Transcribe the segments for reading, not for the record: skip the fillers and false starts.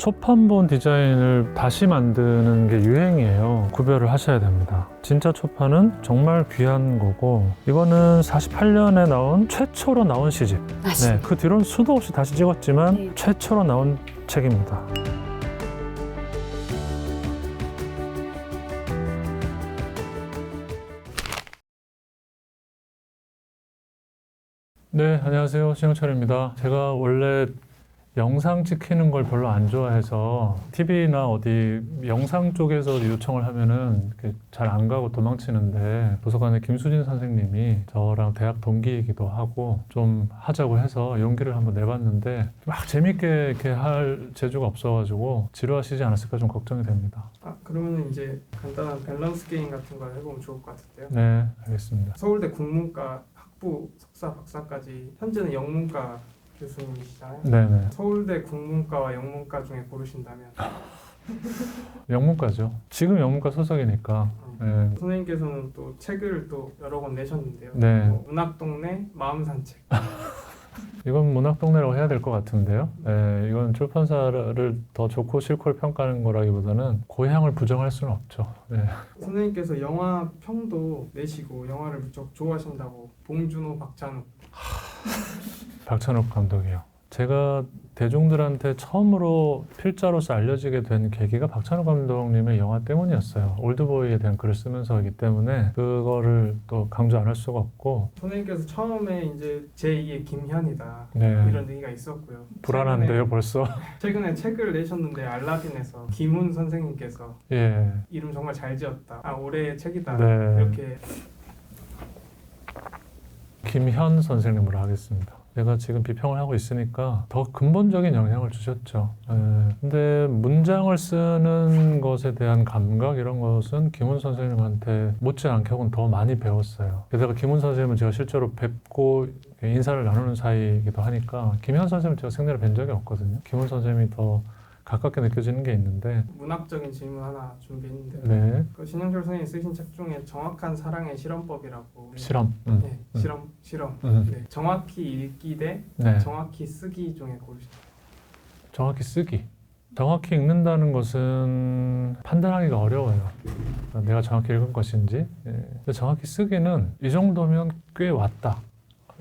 초판본 디자인을 다시 만드는 게 유행이에요. 구별을 하셔야 됩니다. 진짜 초판은 정말 귀한 거고, 이거는 48년에 나온 최초로 나온 시집. 네, 그 뒤로는 수도 없이 다시 찍었지만 네. 최초로 나온 책입니다. 네, 안녕하세요. 신영철입니다. 제가 원래 영상 찍히는 걸 별로 안 좋아해서 TV나 어디 영상 쪽에서 요청을 하면은 잘 안 가고 도망치는데, 도서관에 김수진 선생님이 저랑 대학 동기이기도 하고 좀 하자고 해서 용기를 한번 내봤는데, 막 재밌게 이렇게 할 재주가 없어가지고 지루하시지 않았을까 좀 걱정이 됩니다. 그러면 이제 간단한 밸런스 게임 같은 걸 해보면 좋을 것 같은데요. 네, 알겠습니다. 서울대 국문과 학부, 석사, 박사까지 현재는 영문과 교수님이시잖아요. 네네. 서울대 국문과와 영문과 중에 고르신다면 영문과죠. 지금 영문과 소속이니까. 네. 선생님께서는 또 책을 또 여러 권 내셨는데요. 네. 문학동네 마음산책. 이건 문학동네라고 해야 될 것 같은데요. 네, 이건 출판사를 더 좋고 싫고를 평가하는 거라기보다는 고향을 부정할 수는 없죠. 네. 선생님께서 영화 평도 내시고 영화를 무척 좋아하신다고. 봉준호, 박찬욱. 박찬욱 감독이요. 제가 대중들한테 처음으로 필자로서 알려지게 된 계기가 박찬욱 감독님의 영화 때문이었어요. 올드보이에 대한 글을 쓰면서이기 때문에 그거를 또 강조 안 할 수가 없고. 선생님께서 처음에 이제 제2의 김현이다. 네. 이런 얘기가 있었고요. 불안한데요, 벌써? 최근에 책을 내셨는데 알라딘에서 김훈 선생님께서 예. 이름 정말 잘 지었다. 올해의 책이다. 네. 이렇게. 김현 선생님으로 하겠습니다. 제가 지금 비평을 하고 있으니까 더 근본적인 영향을 주셨죠. 근데 문장을 쓰는 것에 대한 감각 이런 것은 김훈 선생님한테 못지않게 혹은 더 많이 배웠어요. 게다가 김훈 선생님은 제가 실제로 뵙고 인사를 나누는 사이이기도 하니까 김현 선생님은 제가 생전에 뵌 적이 없거든요. 김훈 선생님이 더 가깝게 느껴지는 게 있는데. 문학적인 질문 하나 준비했는데요. 네. 그 신영철 선생님이 쓰신 책 중에 정확한 사랑의 실험법이라고. 실험. 네, 실험. 네, 정확히 읽기 대 네. 정확히 쓰기 중에 고르시죠. 정확히 쓰기. 정확히 읽는다는 것은 판단하기가 어려워요. 내가 정확히 읽은 것인지. 근데 정확히 쓰기는 이 정도면 꽤 왔다,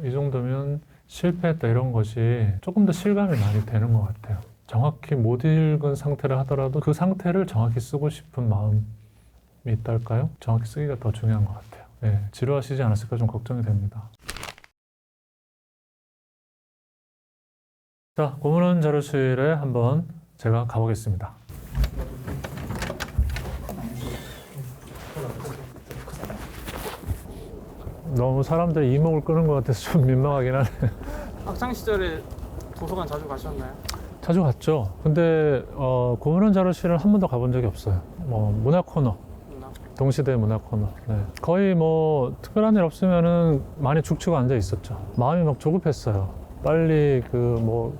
이 정도면 실패했다, 이런 것이 조금 더 실감이 많이 되는 것 같아요. 정확히 못 읽은 상태를 하더라도 그 상태를 정확히 쓰고 싶은 마음이 있달까요? 정확히 쓰기가 더 중요한 것 같아요. 네, 지루하시지 않았을까 좀 걱정이 됩니다. 자, 고문원 자료실에 한번 제가 가보겠습니다. 너무 사람들이 이목을 끄는 것 같아서 좀 민망하긴 하네. 학창 시절에 도서관 자주 가셨나요? 자주 갔죠. 근데 고문원 자료실을 한 번도 가본 적이 없어요. 문학 코너, 동시대 문학 코너. 네. 거의 특별한 일 없으면은 많이 죽치고 앉아 있었죠. 마음이 막 조급했어요. 빨리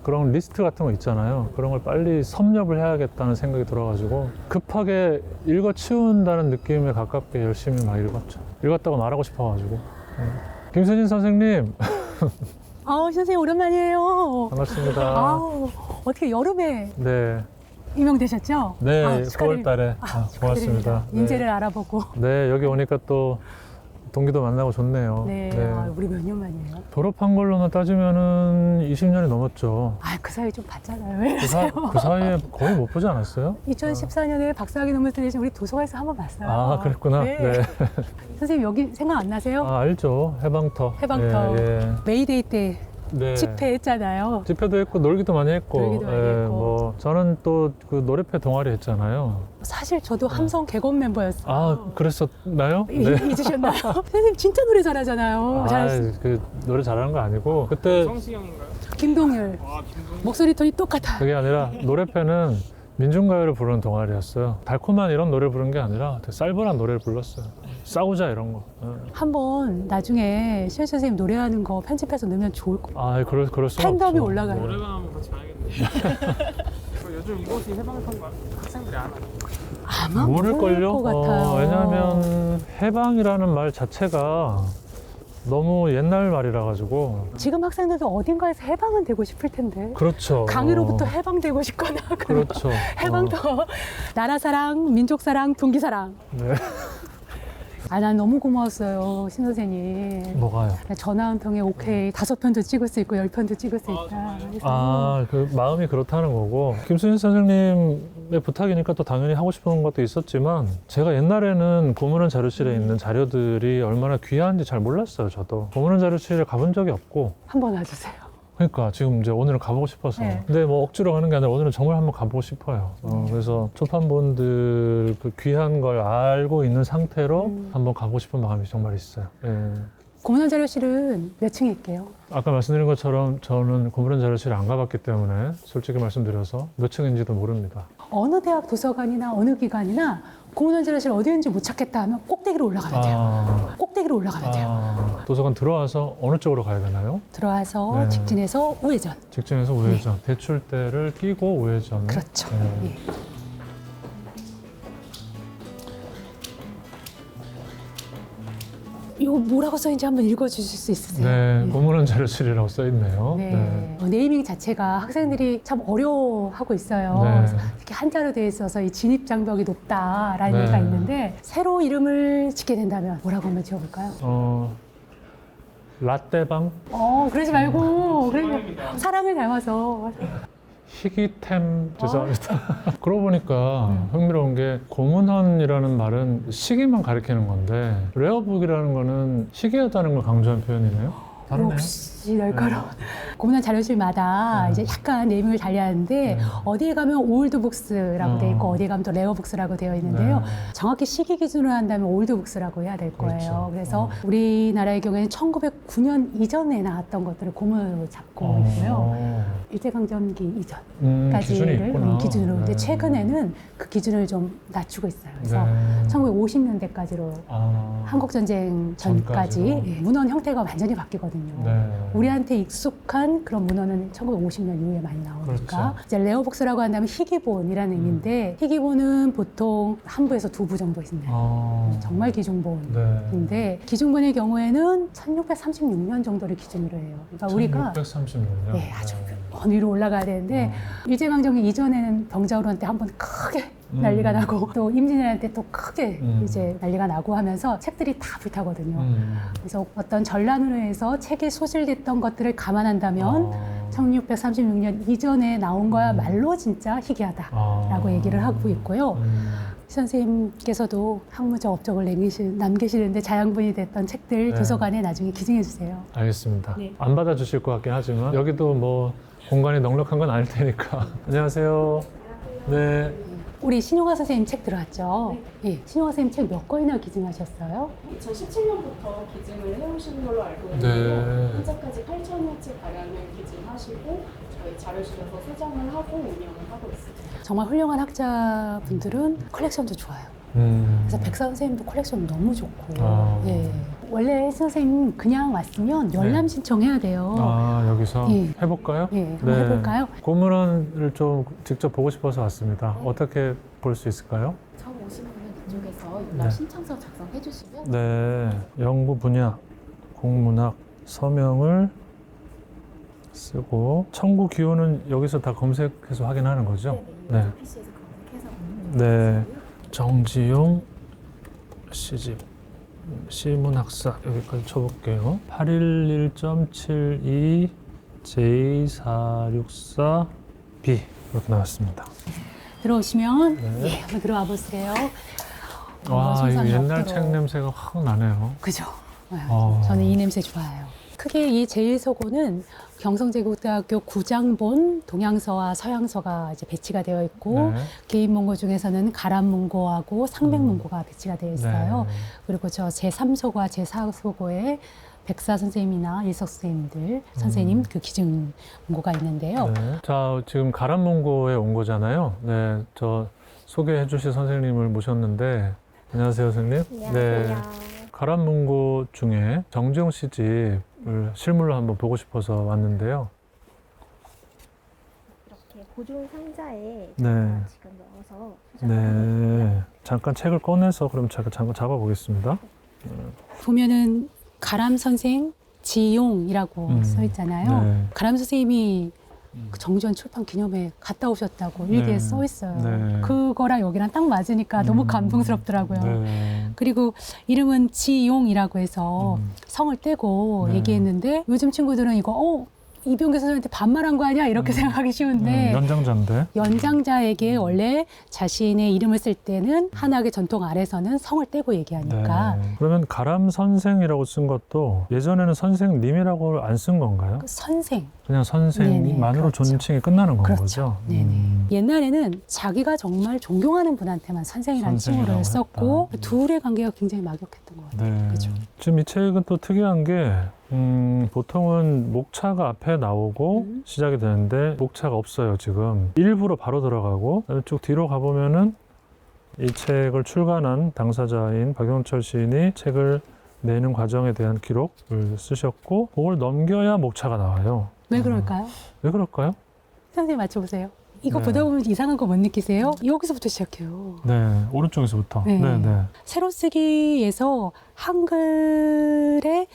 그런 리스트 같은 거 있잖아요. 그런 걸 빨리 섭렵을 해야겠다는 생각이 들어가지고 급하게 읽어치운다는 느낌에 가깝게 열심히 막 읽었죠. 읽었다고 말하고 싶어가지고. 네. 김수진 선생님. 선생님 오랜만이에요. 반갑습니다. 어떻게 여름에 네. 임명되셨죠? 네, 9월 달에. 고맙습니다. 인재를 알아보고. 네, 여기 오니까 또 동기도 만나고 좋네요. 네, 우리 몇 년 만이에요? 졸업한 걸로는 따지면은 20년이 넘었죠. 그 사이 좀 봤잖아요. 왜 이러세요? 그 사이에 거의 못 보지 않았어요? 2014년에 박사학위 논문 쓰신 우리 도서관에서 한번 봤어요. 그랬구나. 네. 선생님 여기 생각 안 나세요? 알죠. 해방터. 해방터. 예. 메이데이 때 네. 집회했잖아요. 집회도 했고 놀기도 많이 했고. 놀기도 많이 했고. 저는 또 그 노래회 동아리 했잖아요. 사실 저도 함성 개건 멤버였어요. 그랬었나요? 네. 잊으셨나요? 선생님 진짜 노래 잘하잖아요. 노래 잘하는 거 아니고 그때 성시경인가요? 김동률. 목소리 톤이 똑같아. 그게 아니라 노래회는 민중가요를 부르는 동아리였어요. 달콤한 이런 노래를 부르는 게 아니라 되게 쌀벌한 노래를 불렀어요. 싸우자 이런 거. 한번 나중에 시현 선생님 노래하는 거 편집해서 넣으면 좋을 것 같아요. 그럴 수가 팬덤이 없죠. 올라가요. 노래방 한번 같이 가야겠네요. 요즘 이곳이 해방했던 거 학생들이 안 하나요? 아마 모를걸요? 모를 것 같아요. 왜냐하면 해방이라는 말 자체가 너무 옛날 말이라 가지고. 지금 학생들도 어딘가에서 해방은 되고 싶을 텐데. 그렇죠. 강의로부터 해방되고 싶거나 그런 그렇죠. 해방도 나라 사랑, 민족 사랑, 동기 사랑. 네. 아, 난 너무 고마웠어요, 신 선생님. 뭐가요? 전화 한 통에 오케이 5편도 찍을 수 있고 10편도 찍을 수 있다. 그래서 아, 그 마음이 그렇다는 거고. 김수진 선생님의 부탁이니까 또 당연히 하고 싶은 것도 있었지만 제가 옛날에는 고문원 자료실에 있는 자료들이 얼마나 귀한지 잘 몰랐어요, 저도. 고문원 자료실에 가본 적이 없고. 한번 와주세요. 그러니까 지금 이제 오늘은 가보고 싶어서. 네. 근데 뭐 억지로 가는 게 아니라 오늘은 정말 한번 가보고 싶어요. 그래서 초판본들 그 귀한 걸 알고 있는 상태로 한번 가보고 싶은 마음이 정말 있어요. 예. 고문원 자료실은 몇 층에 있게요? 아까 말씀드린 것처럼 저는 고문원 자료실에 안 가봤기 때문에 솔직히 말씀드려서 몇 층인지도 모릅니다. 어느 대학 도서관이나 어느 기관이나 고문원 자료실 어디인지 못 찾겠다 하면 꼭대기로 올라가면 돼요. 꼭대기로 올라가면 돼요. 도서관 들어와서 어느 쪽으로 가야 되나요? 들어와서 네. 직진해서 우회전. 직진해서 우회전. 대출대를 끼고 우회전을. 그렇죠. 네. 예. 이거 뭐라고 써있는지 한번 읽어주실 수 있으세요? 네, 예. 고문원 자료실이라고 써 있네요. 네. 네이밍 자체가 학생들이 참 어려워하고 있어요. 네. 그래서 이렇게 한자로 되어 있어서 이 진입 장벽이 높다라는 네. 얘기가 있는데 새로 이름을 짓게 된다면 뭐라고 한번 지어볼까요? 라떼방? 그러지 말고 사랑을 닮아서 희귀템 죄송합니다. 그러고 보니까 흥미로운 게 고문헌이라는 말은 시기만 가리키는 건데 레어북이라는 거는 희귀하다는 걸 강조한 표현이네요. 다르네요. 혹시 날까로 고문원 자료실마다 네. 이제 약간 네이밍을 달리하는데 네. 어디에 가면 올드북스라고 되어 있고 어디에 가면 또 레어북스라고 되어 있는데요. 네. 정확히 시기 기준으로 한다면 올드북스라고 해야 될 거예요. 그렇죠. 그래서 우리나라의 경우에는 1909년 이전에 나왔던 것들을 고문으로 잡고 있고요. 일제강점기 기준이 이전까지를 있구나. 기준으로. 근데 네. 최근에는 그 기준을 좀 낮추고 있어요. 그래서 네. 1950년대까지로 한국전쟁 전까지 전까지로. 예, 문헌 형태가 완전히 바뀌거든요. 네. 우리한테 익숙한 그런 문헌은 1950년 이후에 많이 나오니까 그렇죠. 이제 레어북스라고 한다면 희귀본이라는 의미인데 희귀본은 보통 한 부에서 2부 정도 있습니다. 정말 기중본인데 네. 기중본의 경우에는 1636년 정도를 기준으로 해요. 그러니까 우리가 1636년. 예, 아주 먼 위로 올라가야 되는데 일제강점기 이전에는 병자호란 때 한 번 크게 난리가 나고 또 임진왜란 때 또 크게 이제 난리가 나고 하면서 책들이 다 불타거든요. 그래서 어떤 전란으로 해서 책에 소실됐던 것들을 감안한다면 1636년 이전에 나온 거야말로 진짜 희귀하다라고 얘기를 하고 있고요. 선생님께서도 학문적 업적을 남기시는데 자양분이 됐던 책들 네. 도서관에 나중에 기증해 주세요. 알겠습니다. 네. 안 받아주실 것 같긴 하지만 여기도 뭐 공간이 넉넉한 건 아닐 테니까. 안녕하세요. 네. 우리 신용화 선생님 책 들어왔죠? 네. 예, 신용화 선생님 책 몇 권이나 기증하셨어요? 2017년부터 기증을 해오시는 걸로 알고 있는데요. 네. 현재까지 8,000여 책 가량을 기증하시고 저희 자료실에서 수정을 하고 운영을 하고 있습니다. 정말 훌륭한 학자분들은 컬렉션도 좋아요. 그래서 백사 선생님도 컬렉션 너무 좋고. 예. 원래 선생님 그냥 왔으면 열람 신청해야 돼요. 여기서 예. 해볼까요? 예, 한번 해볼까요? 고문원을 좀 직접 보고 싶어서 왔습니다. 어떻게 볼 수 있을까요? 처음 오시는 분은 이쪽에서 네. 열람 신청서 작성해 주시면 네. 연구 분야, 공문학, 서명을 쓰고 청구 기호는 여기서 다 검색해서 확인하는 거죠? 네. PC에서 검색해서 네. 정지용 시집 시문학사 여기까지 쳐볼게요. 811.72 J464B 이렇게 나왔습니다. 들어오시면 네. 예, 한번 들어와 보세요. 와, 이거 손상이 옛날 없도록. 책 냄새가 확 나네요. 그죠? 어. 저는 이 냄새 좋아해요. 크게 이 제1서고는 경성제국대학교 구장본 동양서와 서양서가 이제 배치가 되어 있고 네. 개인 문고 중에서는 가람문고하고 상백문고가 배치가 되어 있어요. 네. 그리고 저 제3서고와 제4서고에 백사 선생님이나 일석 선생님들 선생님 그 기증 문고가 있는데요. 네. 자, 지금 가람문고에 온 거잖아요. 네, 저 소개해 주실 선생님을 모셨는데 안녕하세요, 선생님. 네. 가람문고 중에 정지용 씨 집을 실물로 한번 보고 싶어서 왔는데요. 이렇게 보존 상자에 네. 지금 넣어서 수정을 네. 잠깐 책을 꺼내서 그럼 제가 잠깐 잡아보겠습니다. 보면은 가람 선생 지용이라고 써 있잖아요. 네. 가람 선생님이 그 정주원 출판 기념회 갔다 오셨다고 일기에 네. 써 있어요. 네. 그거랑 여기랑 딱 맞으니까 너무 감동스럽더라고요. 네. 그리고 이름은 지용이라고 해서 성을 떼고 네. 얘기했는데 요즘 친구들은 이거 이병규 선생님한테 반말한 거 아니야? 이렇게 생각하기 쉬운데 연장자인데. 연장자에게 원래 자신의 이름을 쓸 때는 한학의 전통 아래서는 성을 떼고 얘기하니까 네. 그러면 가람 선생이라고 쓴 것도 예전에는 선생님이라고 안 쓴 건가요? 그 선생 그냥 선생님만으로 네네, 그렇죠. 존칭이 끝나는 건 그렇죠. 거죠? 네네. 옛날에는 자기가 정말 존경하는 분한테만 선생이라는 선생이라고 칭호를 썼고 했다. 둘의 관계가 굉장히 막역했던 것 같아요. 네. 그죠? 지금 이 책은 또 특이한 게 보통은 목차가 앞에 나오고 시작이 되는데 목차가 없어요. 지금 일부러 바로 들어가고 쭉 뒤로 가보면은 이 책을 출간한 당사자인 박용철 시인이 책을 내는 과정에 대한 기록을 쓰셨고 그걸 넘겨야 목차가 나와요. 왜 그럴까요? 왜 그럴까요? 선생님 맞춰보세요. 이거 네. 보다 보면 이상한 거 못 느끼세요? 여기서부터 시작해요. 네, 오른쪽에서부터. 네. 네, 네. 세로쓰기에서 한글의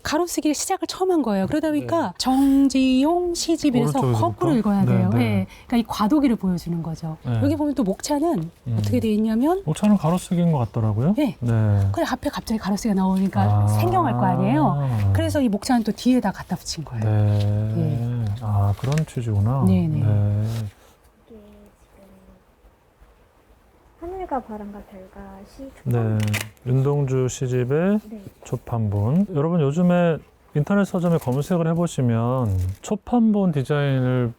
가로쓰기를 시작을 처음 한 거예요. 그러다 보니까 정지용 시집이라서 오른쪽에서부터? 거꾸로 읽어야 네, 돼요. 네. 네. 그러니까 이 과도기를 보여주는 거죠. 네. 여기 보면 또 목차는 어떻게 돼 있냐면 목차는 가로쓰기인 것 같더라고요. 네. 네. 그래 앞에 갑자기 가로쓰기가 나오니까 생경할 거 아니에요. 그래서 이 목차는 또 뒤에다 갖다 붙인 거예요. 네. 네. 아, 그런 취지구나. 네, 네. 이게 지금 하늘과 바람과 별과 시 네. 윤동주 시집의 네. 초판본. 여러분 요즘에 인터넷 서점에 검색을 해보시면 초판본 디자인을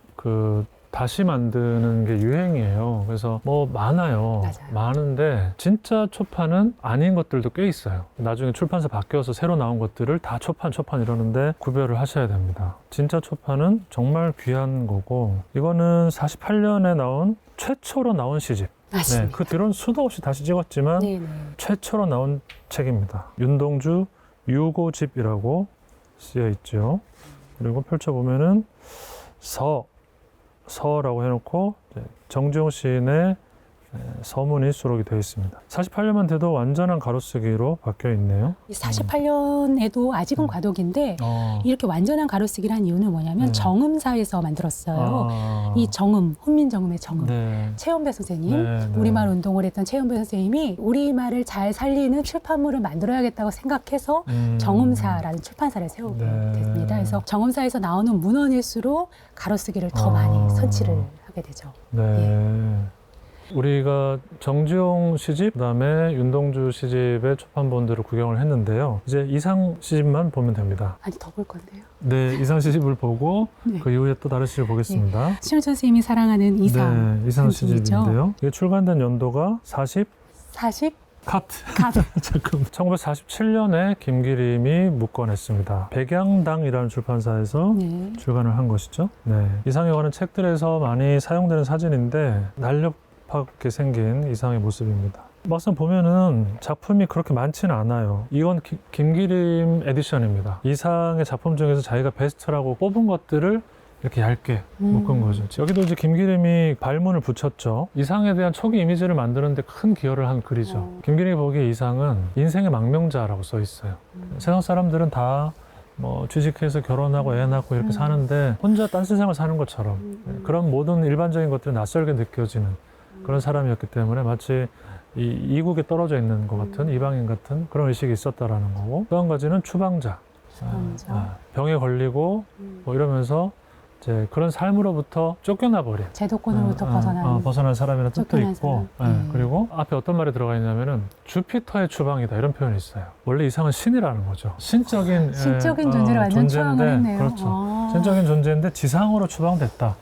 다시 만드는 게 유행이에요. 그래서 뭐 많아요. 맞아요. 많은데 진짜 초판은 아닌 것들도 꽤 있어요. 나중에 출판사 바뀌어서 새로 나온 것들을 다 초판 이러는데 구별을 하셔야 됩니다. 진짜 초판은 정말 귀한 거고 이거는 48년에 나온 최초로 나온 시집. 네, 맞습니다. 그 뒤로는 수도 없이 다시 찍었지만 네, 네. 최초로 나온 책입니다. 윤동주 유고집이라고 쓰여 있죠. 그리고 펼쳐보면은 서라고 해놓고 정지용 시인의 서문이 수록이 되어 있습니다. 48년만 돼도 완전한 가로쓰기로 바뀌어 있네요. 이 48년에도 아직은 과도기인데 이렇게 완전한 가로쓰기를 한 이유는 뭐냐면 네. 정음사에서 만들었어요. 아, 이 정음, 훈민정음의 정음. 네. 최연배 선생님, 네, 네. 우리말 운동을 했던 최연배 선생님이 우리말을 잘 살리는 출판물을 만들어야겠다고 생각해서 정음사라는 출판사를 세우게 네. 됐습니다. 그래서 정음사에서 나오는 문헌일수록 가로쓰기를 더 많이 선치를 하게 되죠. 네. 우리가 정지용 시집, 그다음에 윤동주 시집의 초판본들을 구경을 했는데요. 이제 이상 시집만 보면 됩니다. 아니 더 볼 건데요. 네, 이상 시집을 보고 네. 그 이후에 또 다른 시집을 보겠습니다. 신현 선생님이 사랑하는 이상. 네, 이상 시집이죠. 시집인데요. 이게 출간된 연도가 40 40 카트. 카드. 잠깐. 1947년에 김기림이 묶어냈습니다. 백양당이라는 출판사에서 네. 출간을 한 것이죠. 네. 이상에 관한 책들에서 많이 사용되는 사진인데 날렵하게 생긴 이상의 모습입니다. 막상 보면은 작품이 그렇게 많지는 않아요. 이건 김기림 에디션입니다. 이상의 작품 중에서 자기가 베스트라고 뽑은 것들을 이렇게 얇게 묶은 거죠. 여기도 이제 김기림이 발문을 붙였죠. 이상에 대한 초기 이미지를 만드는데 큰 기여를 한 글이죠. 김기림이 보기에 이상은 인생의 망명자라고 써 있어요. 세상 사람들은 다 뭐 취직해서 결혼하고 애 낳고 이렇게 사는데 혼자 딴 세상을 사는 것처럼 그런 모든 일반적인 것들이 낯설게 느껴지는 그런 사람이었기 때문에 마치 이국에 떨어져 있는 것 같은 이방인 같은 그런 의식이 있었다라는 거고 또 한 가지는 추방자. 병에 걸리고 뭐 이러면서 이제 그런 삶으로부터 쫓겨나 버린 제도권으로부터 벗어난 사람이라는 뜻도 쫓겨난 있고 사람. 그리고 앞에 어떤 말이 들어가 있냐면은 주피터의 추방이다 이런 표현이 있어요. 원래 이상은 신이라는 거죠. 신적인 존재를 완전 추방을 했네요. 그렇죠. 신적인 존재인데 지상으로 추방됐다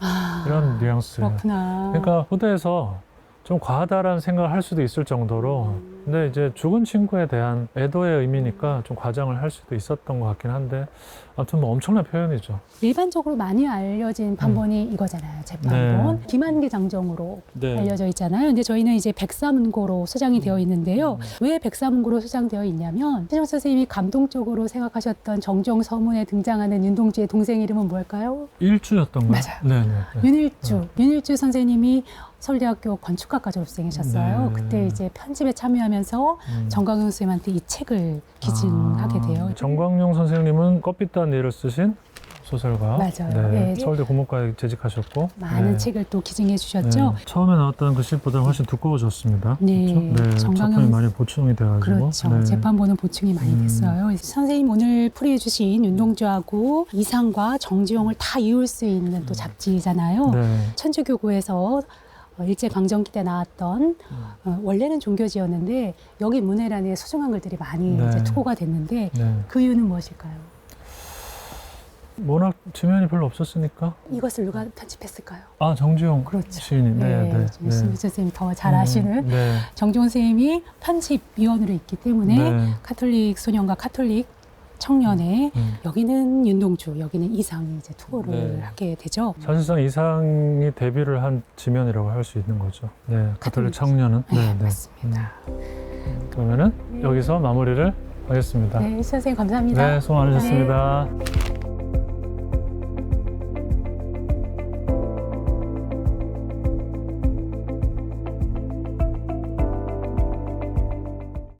이런 뉘앙스예요. 그렇구나. 그러니까 후대에서 좀 과하다라는 생각을 할 수도 있을 정도로 근데 이제 죽은 친구에 대한 애도의 의미니까 좀 과장을 할 수도 있었던 것 같긴 한데 아무튼 뭐 엄청난 표현이죠. 일반적으로 많이 알려진 판본이 이거잖아요. 제판본. 네. 김한계 장정으로 네. 알려져 있잖아요. 근데 저희는 이제 백사문고로 수장이 되어 있는데요. 왜 백사문고로 수장되어 있냐면 신영 선생님이 감동적으로 생각하셨던 정종 서문에 등장하는 윤동주의 동생 이름은 뭘까요? 일주였던 거예요? 맞아요. 네네. 윤일주. 윤일주 선생님이 서울대학교 건축학과 졸업생이셨어요. 네. 그때 이제 편집에 참여하면서 하면서 정광용 선생님한테 이 책을 기증하게 돼요. 정광용 선생님은 꽃빛단 일을 쓰신 소설가. 맞아요. 네. 네. 서울대 국문과에 재직하셨고. 많은 네. 책을 또 기증해 주셨죠. 네. 처음에 나왔던 글씨보다 훨씬 두꺼워졌습니다. 네. 그렇죠? 네. 정광용- 작품이 많이 보충이 돼가지고. 그렇죠. 네. 재판본은 보충이 많이 됐어요. 선생님 오늘 풀이해 주신 윤동주하고 이상과 정지용을 다 이을 수 있는 또 잡지잖아요. 네. 천주교구에서 일제강점기 때 나왔던 원래는 종교지였는데 여기 문해란에 소중한 글들이 많이 네. 이제 투고가 됐는데 네. 그 이유는 무엇일까요? 워낙 지면이 별로 없었으니까. 이것을 누가 편집했을까요? 아, 정지용 그렇죠. 시인이. 네, 네. 네. 선생님이 더 잘 아시는 네. 정지용 선생님이 편집위원으로 있기 때문에 네. 카톨릭 소년과 카톨릭 청년에 여기는 윤동주, 여기는 이상이 이제 투고를 네. 하게 되죠. 사실상 이상이 데뷔를 한 지면이라고 할 수 있는 거죠. 네. 가톨릭 청년은. 네, 맞습니다. 그러면은 여기서 마무리를 하겠습니다. 네, 선생님 감사합니다. 네, 수고 많으셨습니다.